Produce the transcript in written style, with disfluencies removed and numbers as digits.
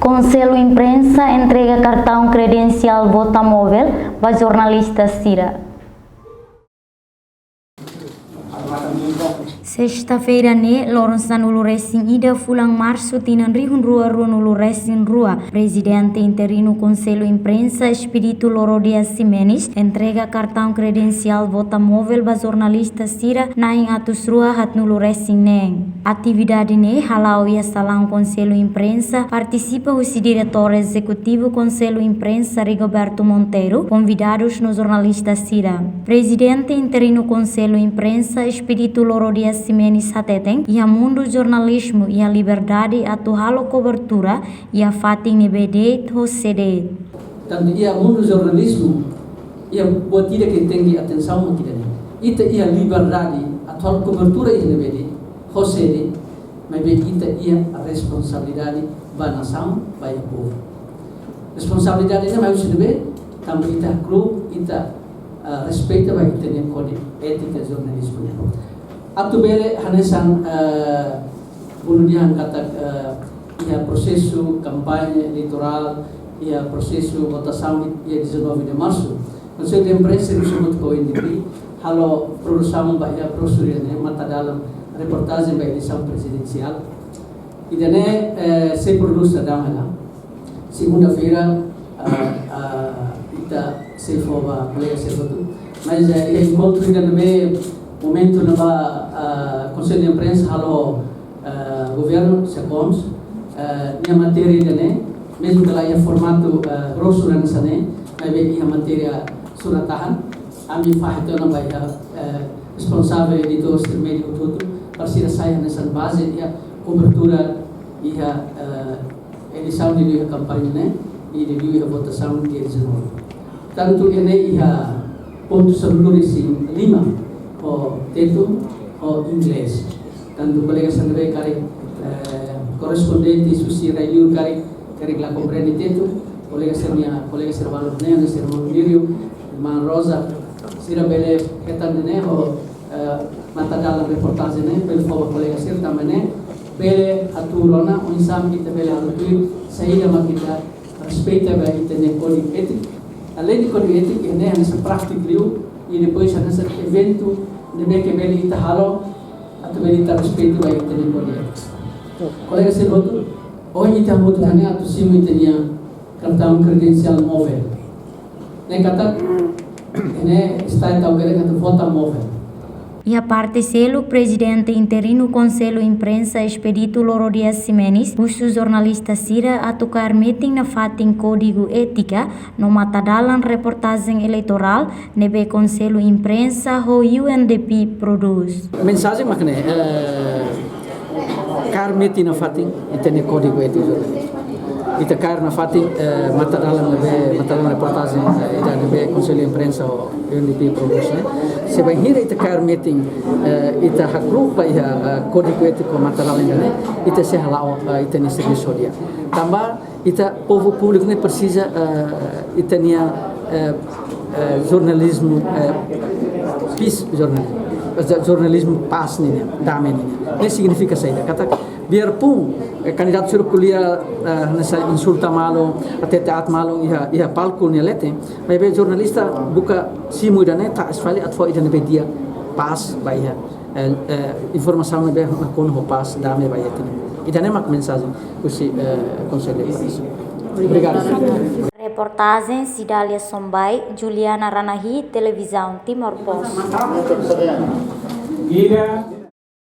Conselho Imprensa entrega cartão credencial Votamóvel para jornalista Cira. Sexta-feira, Lawrence Nulu Racing Ida Fulang Março Tinan Rihun Rua Nulu Racing Rua. Presidente interino Conselho Imprensa Espírito Loro Dias Ximenes entrega cartão credencial Votamóvel para jornalista Cira naing atus rua hat Nulu Racing Neng. Atividade halau ia salang Conselho Imprensa participa o diretor executivo Conselho Imprensa Rigoberto Monteiro, convidados no jornalista Cira. Presidente interino Conselho Imprensa Espírito Loro Dias Ximenes Hateteng, ia mundo jornalismo e a liberdade atu halo cobertura e a fating nebede hosede. Tanto ia mundo jornalismo ia buat tidak que tem atenção aqui dentro. Ita ia liberdade atu halo cobertura e nebede hosede, mas ita ia a responsabilidade ba nação ba o povo. Responsabilidade ini mau sebe tambah ita grup ita respeita ba ita ne kode etika jornalismo. Atu bele hanesan bunudian kata ia prosesu kampanye eleitoral, ia prosesu votação ia 19 de março. Conselho de Imprensa disebut ko indipri halo produção ba ia prosedur mata dalam reportagem ba eleição presidencial. Idane se produz damana. Segunda-feira ita se fova colega se foto. Mas encontro ainda no momento na Conselho de Imprensa halo governo secons minha matéria dene mesmo que lá ia formato grosso na sana mas ia matéria suratahan ami fahito na ba responsável editor intermédio tudo parsira saya nessa base ia cobertura ia edição de campanha e de votação de 19. Tanto ini ia ponto seluruh isi 5 o teto o inglês. Tanto colega sandre kari correspondente susi radio kari la comprende teto, colega servalo ne servalo lirio man rosa sira bele ketan ne o mata dalam reportagem ne bel fo colega sir tamane bele aturona unsam kita bele atur saída makita respeita ba itene kodi etik além de kodi etik ne essa prática liu e depois essa evento deve que bele ita halo atau bele ita respeito ba itene kodi colega sir outro hoje ita muito tane atu simu itenia cartão credencial móvel ne kata ne está tau kere kata Votamóvel. E a parte selo, presidente interino Conselho Imprensa Expedito Loro Dias Ximenes, busu jornalista Cira a tocar meeting na fating código ética no matadalan reportagem eleitoral nebe Conselho Imprensa ho UNDP produz. Mensagem makne kar meeting na fating itene código ético. Ita kar na fating matadalan reportagem ida nebe Conselho Imprensa ho UNDP produz. Sebenarnya ita kar meeting ita hakru pa iha código ético material ini ita se halao ita ni serviço dia. Tambah ita povo público ne precisa ita nia jornalismo peace jornalismo paz ni damai ni. Ini significa saida kata biarpun kandidat suruh kuliah nasa insulta malo até teat malo iha palco ni lete mas jornalista buka simu dan ta asfali atfo ida media pas baiha informação ne na kon ho pas dame baiha tini ida ne mak mensagem usi Conselho de Imprensa. Obrigado. Reportagem Cidália Sombai, Juliana Ranahi, Televisão Timor Post.